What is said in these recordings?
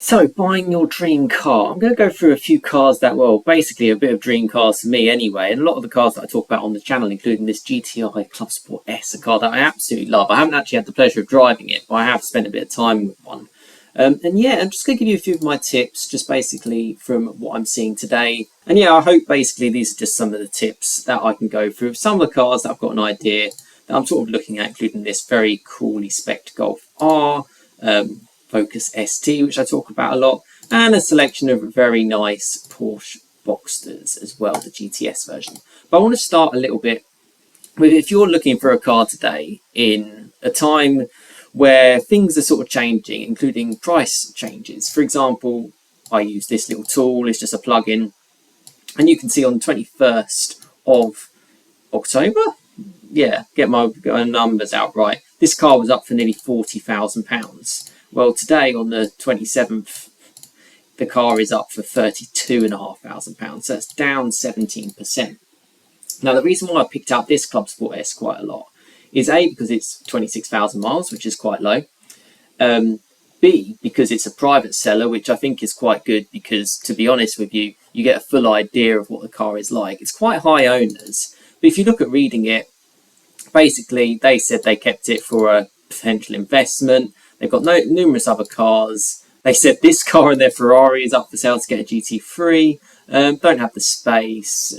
So, buying your dream car. I'm going to go through a few cars that, well, basically a bit of dream cars for me anyway. And a lot of the cars that I talk about on the channel, including this GTI Clubsport S, a car that I absolutely love. I haven't actually had the pleasure of driving it, but I have spent a bit of time with one. And yeah, I'm just going to give you a few of my tips, just basically from what I'm seeing today. And yeah, I hope basically these are just some of the tips that I can go through. Some of the cars that I've got an idea that I'm sort of looking at, including this very coolly spec'd Golf R. Focus ST, which I talk about a lot, and a selection of very nice Porsche Boxsters as well, the GTS version. But I want to start a little bit with, if you're looking for a car today in a time where things are sort of changing, including price changes. For example, I use this little tool, it's just a plug-in, and you can see on the 21st of October, yeah, get my numbers out right, this car was up for nearly £40,000. Well, today on the 27th, the car is up for £32,500. So that's down 17%. Now, the reason why I picked out this Clubsport S quite a lot is A, because it's 26,000 miles, which is quite low. B, because it's a private seller, which I think is quite good because, to be honest with you, you get a full idea of what the car is like. It's quite high owners, but if you look at reading it, basically they said they kept it for a potential investment. They've got numerous other cars. They said this car and their Ferrari is up for sale to get a GT3. Don't have the space.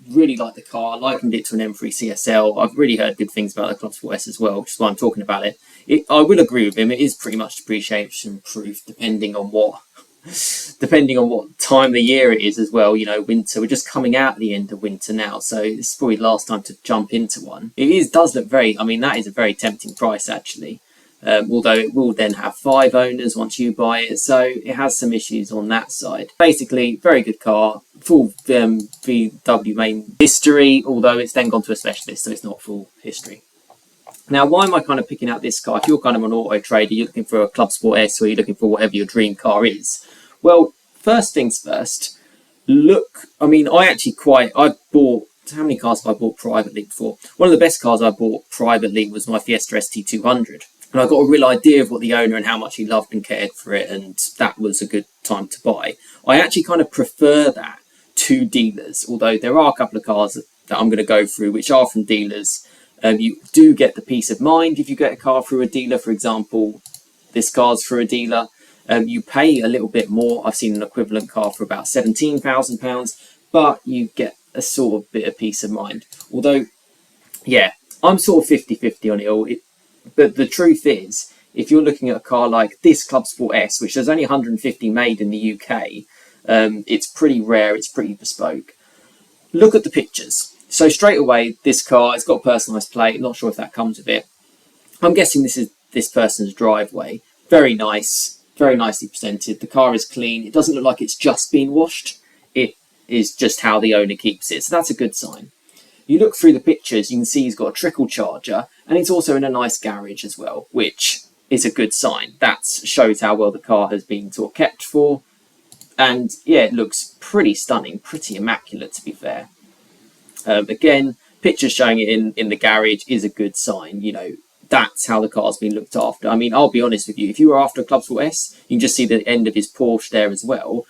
Really like the car. Likened it to an M3 CSL. I've really heard good things about the Clubsport S as well, which is why I'm talking about it. I will agree with him. It is pretty much depreciation proof, depending on what time of the year it is as well. You know, winter. We're just coming out at the end of winter now, so this is probably the last time to jump into one. Does look very. I mean, that is a very tempting price actually. Although it will then have 5 owners once you buy it, so it has some issues on that side. Basically, very good car, full VW main history, although it's then gone to a specialist, so it's not full history. Now, why am I kind of picking out this car? If you're kind of an auto trader, you're looking for a Clubsport S, or you're looking for whatever your dream car is. Well, first things first, look, I mean, I bought, how many cars have I bought privately before? One of the best cars I bought privately was my Fiesta ST200. And I got a real idea of what the owner and how much he loved and cared for it, and that was a good time to buy. I actually kind of prefer that to dealers, although there are a couple of cars that I'm going to go through which are from dealers. You do get the peace of mind if you get a car through a dealer. For example, this car's through a dealer. You pay a little bit more. I've seen an equivalent car for about £17,000, but you get a sort of bit of peace of mind. Although, yeah, I'm sort of 50-50 on it all. But the truth is, if you're looking at a car like this Clubsport S, which there's only 150 made in the UK, it's pretty rare, it's pretty bespoke. Look at the pictures. So straight away, this car, it's got a personalised plate. I'm not sure if that comes with it. I'm guessing this is this person's driveway. Very nice, very nicely presented. The car is clean. It doesn't look like it's just been washed. It is just how the owner keeps it. So that's a good sign. You look through the pictures, you can see he's got a trickle charger, and it's also in a nice garage as well, which is a good sign. That shows how well the car has been sort of kept for. And yeah, it looks pretty stunning, pretty immaculate to be fair. Again, pictures showing it in the garage is a good sign. You know, that's how the car's been looked after. I mean, I'll be honest with you, if you were after a Clubsport S, you can just see the end of his Porsche there as well.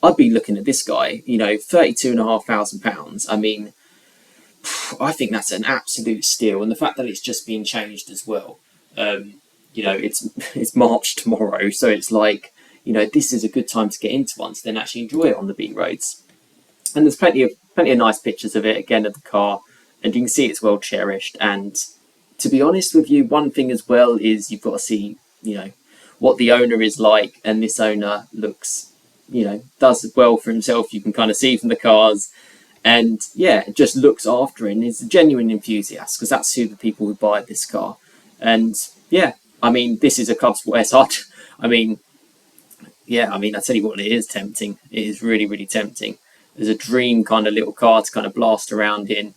I'd be looking at this guy, you know, £32,500. I mean, I think that's an absolute steal, and the fact that it's just been changed as well. You know, it's March tomorrow, so it's like, you know, this is a good time to get into one, to then actually enjoy it on the B roads. And there's plenty of nice pictures of it again of the car, and you can see it's well cherished. And to be honest with you, one thing as well is you've got to see, you know, what the owner is like, and this owner looks, you know, does well for himself. You can kind of see from the cars. And yeah, just looks after it and is a genuine enthusiast, because that's who the people who buy this car. And yeah, I mean, this is a Clubsport S. I mean, yeah, I mean, I tell you what, it is tempting. It is really, really tempting. There's a dream kind of little car to kind of blast around in.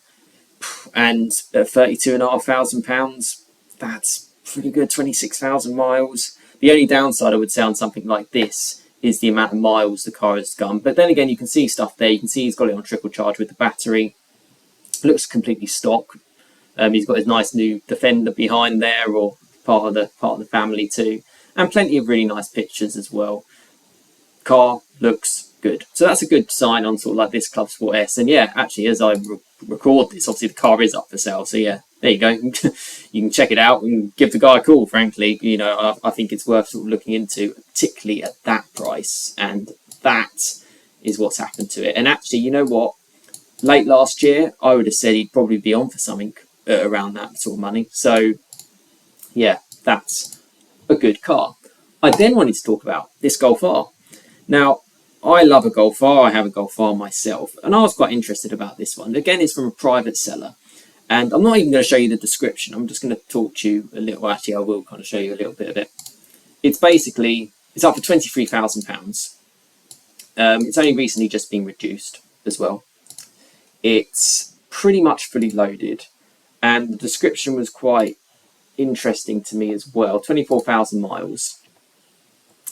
And at £32,500, that's pretty good, 26,000 miles. The only downside I would say on something like this is the amount of miles the car has gone. But then again, you can see stuff there. You can see he's got it on trickle charge with the battery. It looks completely stock. He's got his nice new Defender behind there, or part of the family too, and plenty of really nice pictures as well. car looks good. So that's a good sign on sort of like this Clubsport S. And yeah, actually, as I record this, obviously the car is up for sale. So yeah, there you go. You can check it out and give the guy a call. Frankly, you know, I think it's worth sort of looking into, particularly at that price. And that is what's happened to it. And actually, you know what? Late last year, I would have said he'd probably be on for something around that sort of money. So yeah, that's a good car. I then wanted to talk about this Golf R. Now, I love a Golf R. I have a Golf R myself, and I was quite interested about this one. Again, it's from a private seller, and I'm not even going to show you the description. I'm just going to talk to you a little. Well, actually, I will kind of show you a little bit of it. It's basically it's up for £23,000. It's only recently just been reduced as well. It's pretty much fully loaded, and the description was quite interesting to me as well. 24,000 miles,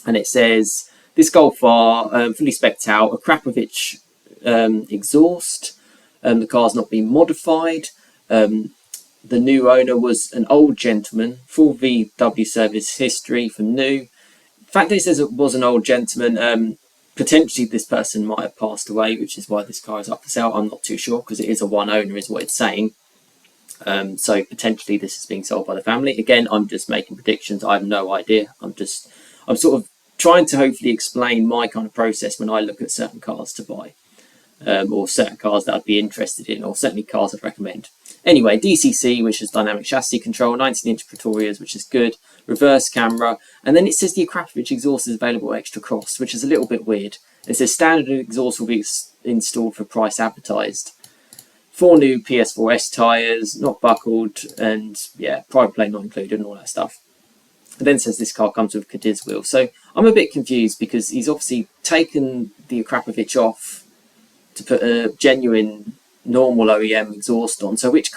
and it says this Golf R fully specced out, a Krapovich exhaust. The car's not been modified. The new owner was an old gentleman, full VW service history from new. The fact that it says it was an old gentleman, potentially this person might have passed away, which is why this car is up for sale. I'm not too sure, because it is a one owner is what it's saying. So potentially this is being sold by the family. Again, I'm just making predictions. I have no idea. I'm sort of trying to hopefully explain my kind of process when I look at certain cars to buy, or certain cars that I'd be interested in, or certainly cars I'd recommend. Anyway, DCC, which is dynamic chassis control, 19-inch Pretorias, which is good, reverse camera, and then it says the Krapovich exhaust is available at extra cost, which is a little bit weird. It says standard exhaust will be installed for price advertised. 4 new PS4S tyres, not buckled, and yeah, private plate not included and all that stuff. It then says this car comes with Cadiz wheels. So I'm a bit confused, because he's obviously taken the Krapovich off to put a genuine normal OEM exhaust on. So which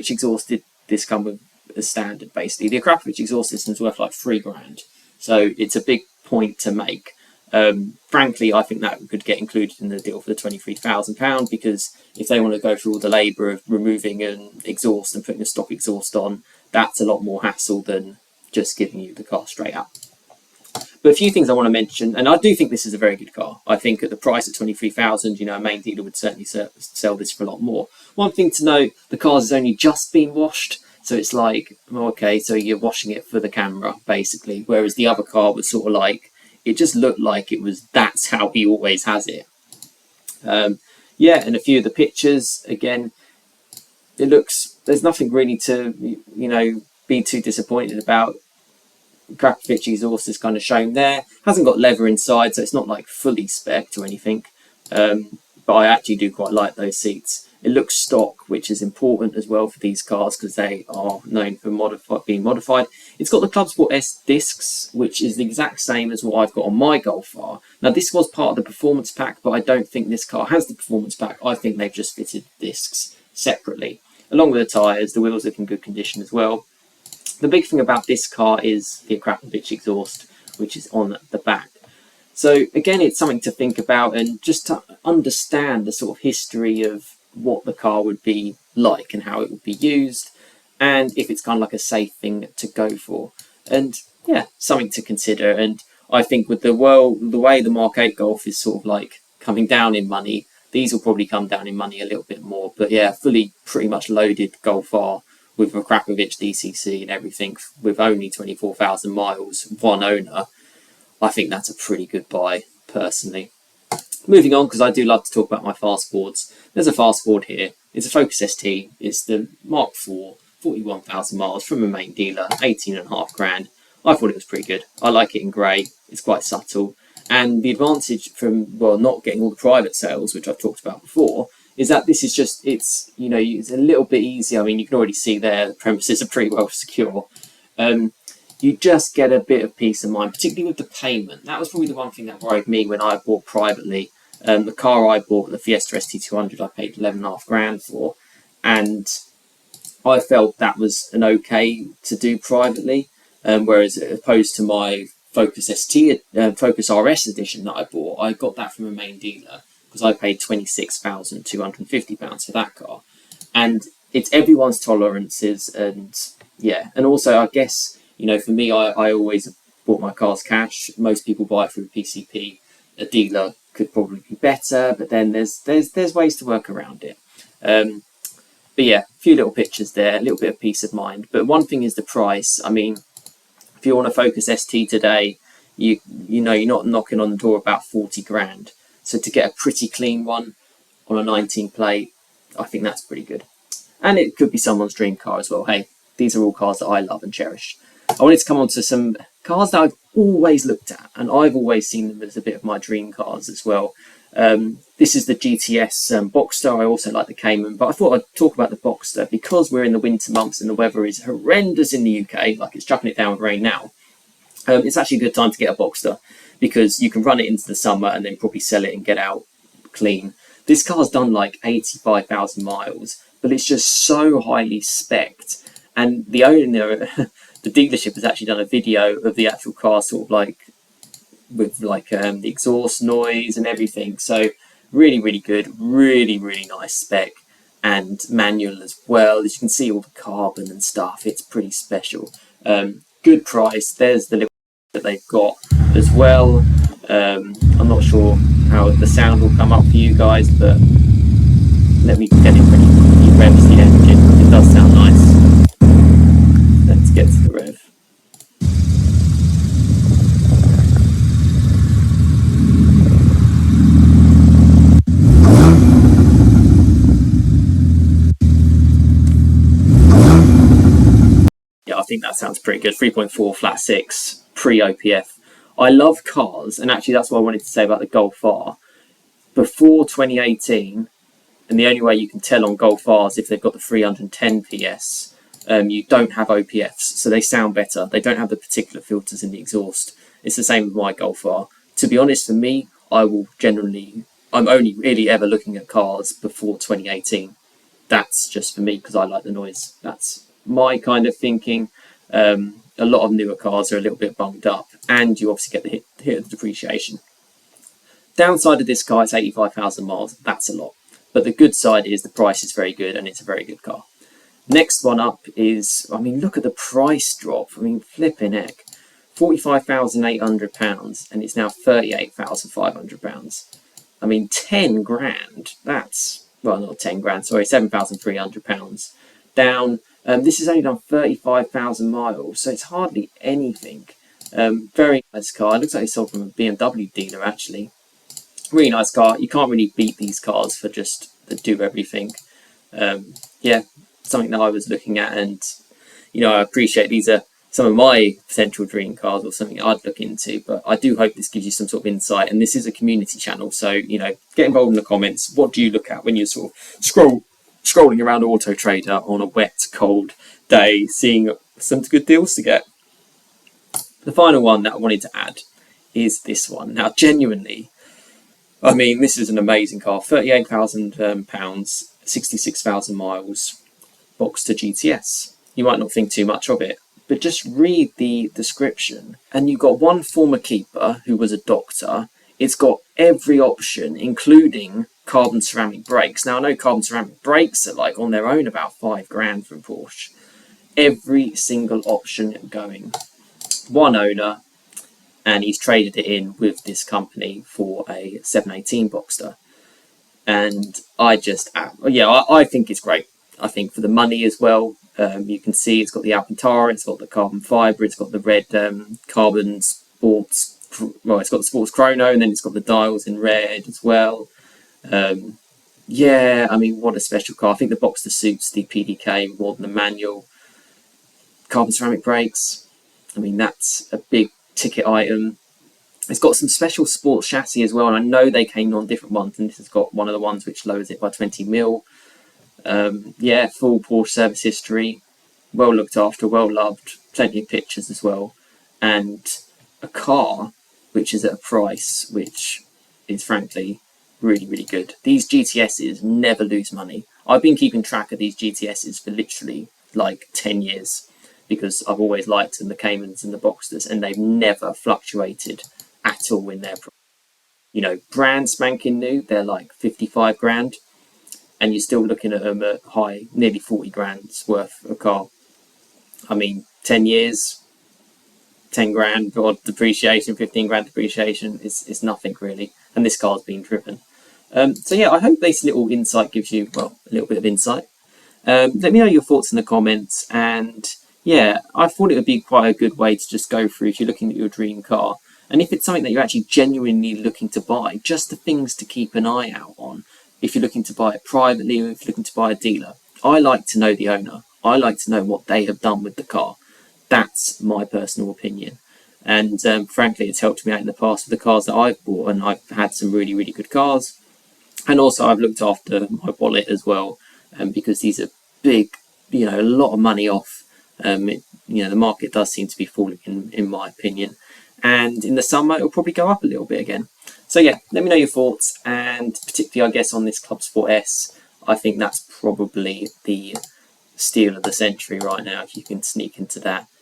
exhaust did this come with as standard, basically? The Krapovich exhaust system's worth like £3,000. So it's a big point to make. Frankly, I think that could get included in the deal for the £23,000, because if they want to go through all the labour of removing an exhaust and putting a stock exhaust on, that's a lot more hassle than just giving you the car straight up. But a few things I want to mention, and I do think this is a very good car. I think at the price of £23,000, a main dealer would certainly sell this for a lot more. One thing to note, the car has only just been washed, so it's like, okay, so you're washing it for the camera, basically, whereas the other car was sort of like, it just looked like that's how he always has it. Yeah, and a few of the pictures, again, there's nothing really to, be too disappointed about. Krapovich exhaust is kind of shown there. Hasn't got leather inside, so it's not like fully spec'd or anything. But I actually do quite like those seats. It looks stock, which is important as well for these cars, because they are known for being modified. It's got the Clubsport S discs, which is the exact same as what I've got on my Golf R. Now, this was part of the performance pack, but I don't think this car has the performance pack. I think they've just fitted discs separately. Along with the tyres, the wheels are in good condition as well. The big thing about this car is the Krapovich exhaust, which is on the back. So again, it's something to think about, and just to understand the sort of history of what the car would be like and how it would be used, and if it's kind of like a safe thing to go for. And yeah, something to consider. And I think with the way the Mark 8 Golf is sort of like coming down in money, these will probably come down in money a little bit more. But yeah, fully pretty much loaded Golf R with a Krapovich DCC and everything, with only 24,000 miles, one owner, I think that's a pretty good buy, personally. Moving on, because I do love to talk about my fast forwards. There's a fast forward here. It's a Focus ST. It's the Mark IV, 41,000 miles from a main dealer, 18.5 grand. I thought it was pretty good. I like it in grey. It's quite subtle. And the advantage from, not getting all the private sales, which I've talked about before, is that this is just, it's a little bit easier. I mean, you can already see there, the premises are pretty well secure. You just get a bit of peace of mind, particularly with the payment. That was probably the one thing that worried me when I bought privately. The car I bought, the Fiesta ST200, I paid 11.5 grand for, and I felt that was an okay to do privately, whereas opposed to my Focus Focus RS edition that I bought, I got that from a main dealer, because I paid £26,250 for that car. And it's everyone's tolerances, and yeah, and also I guess, for me, I always bought my cars cash. Most people buy it through PCP. A dealer could probably be better, but then there's ways to work around it. But yeah, a few little pictures there, a little bit of peace of mind. But one thing is the price. I mean, if you want a Focus ST today, you know you're not knocking on the door about 40 grand. So to get a pretty clean one on a 19 plate, I think that's pretty good. And it could be someone's dream car as well. Hey, these are all cars that I love and cherish. I wanted to come on to some cars that I've always looked at, and I've always seen them as a bit of my dream cars as well. This is the GTS Boxster. I also like the Cayman, but I thought I'd talk about the Boxster because we're in the winter months and the weather is horrendous in the UK, like it's chucking it down with rain now. It's actually a good time to get a Boxster because you can run it into the summer and then probably sell it and get out clean. This car's done like 85,000 miles, but it's just so highly spec'd. And the owner, the dealership has actually done a video of the actual car, sort of like with like the exhaust noise and everything. So really, really good, really, really nice spec and manual as well. As you can see, all the carbon and stuff, it's pretty special. Good price. There's the little that they've got as well. I'm not sure how the sound will come up for you guys, but let me get it ready. He revs the engine. It does sound nice. Let's get to the rev. Yeah, I think that sounds pretty good. 3.4 flat six pre-OPF. I love cars, and actually that's what I wanted to say about the Golf R. Before 2018, and the only way you can tell on Golf R's if they've got the 310 PS, you don't have OPFs, so they sound better. They don't have the particular filters in the exhaust. It's the same with my Golf R. To be honest, for me, I'm only really ever looking at cars before 2018. That's just for me because I like the noise. That's my kind of thinking. A lot of newer cars are a little bit bunged up, and you obviously get the hit of the depreciation. Downside of this car, it's 85,000 miles. That's a lot. But the good side is the price is very good, and it's a very good car. Next one up is, I mean, look at the price drop. I mean, flipping heck. £45,800, and it's now £38,500. I mean, 10 grand. That's, well, not 10 grand, sorry, £7,300 down. This has only done 35,000 miles, so it's hardly anything. Very nice car. It looks like it's sold from a BMW dealer, actually. Really nice car. You can't really beat these cars for just the do everything. Yeah, something that I was looking at, and you know, I appreciate these are some of my potential dream cars or something I'd look into, but I do hope this gives you some sort of insight. And this is a community channel, so you know, get involved in the comments. What do you look at when you're sort of scrolling around Auto Trader on a wet, cold day, seeing some good deals to get? The final one that I wanted to add is this one. Now, genuinely, I mean, this is an amazing car. £38,000, 66,000 miles, Boxster GTS. You might not think too much of it, but just read the description. And you've got one former keeper who was a doctor. It's got every option, including carbon ceramic brakes. Now, I know carbon ceramic brakes are like on their own about 5 grand from Porsche. Every single option going. One owner, and he's traded it in with this company for a 718 Boxster. And I think it's great. I think for the money as well, you can see it's got the Alcantara, it's got the carbon fibre, it's got the red carbon sports, well, it's got the sports chrono, and then it's got the dials in red as well. Yeah, I mean, what a special car. I think the Boxster suits the PDK more than the manual. Carbon ceramic brakes, I mean, that's a big ticket item. It's got some special sports chassis as well, and I know they came on different ones, and this has got one of the ones which lowers it by 20 mil. Yeah, full Porsche service history, well looked after, well loved, plenty of pictures as well, and a car which is at a price which is frankly really, really good. These GTSs never lose money. I've been keeping track of these GTSs for literally like 10 years because I've always liked them, the Caymans and the Boxsters, and they've never fluctuated at all in their price. You know, brand spanking new, they're like 55 grand, and you're still looking at them at high, nearly 40 grand's worth of car. I mean, 10 years, 10 grand or depreciation, 15 grand depreciation is nothing really. And this car's been driven. So yeah, I hope this little insight gives you, well, a little bit of insight. Let me know your thoughts in the comments. And yeah, I thought it would be quite a good way to just go through if you're looking at your dream car. And if it's something that you're actually genuinely looking to buy, just the things to keep an eye out on. If you're looking to buy it privately or if you're looking to buy a dealer, I like to know the owner. I like to know what they have done with the car. That's my personal opinion. And frankly, it's helped me out in the past with the cars that I've bought, and I've had some really, really good cars. And also, I've looked after my wallet as well, because these are big, a lot of money off. The market does seem to be falling, in my opinion. And in the summer, it'll probably go up a little bit again. So yeah, let me know your thoughts, and particularly, I guess, on this Clubsport S, I think that's probably the steal of the century right now, if you can sneak into that.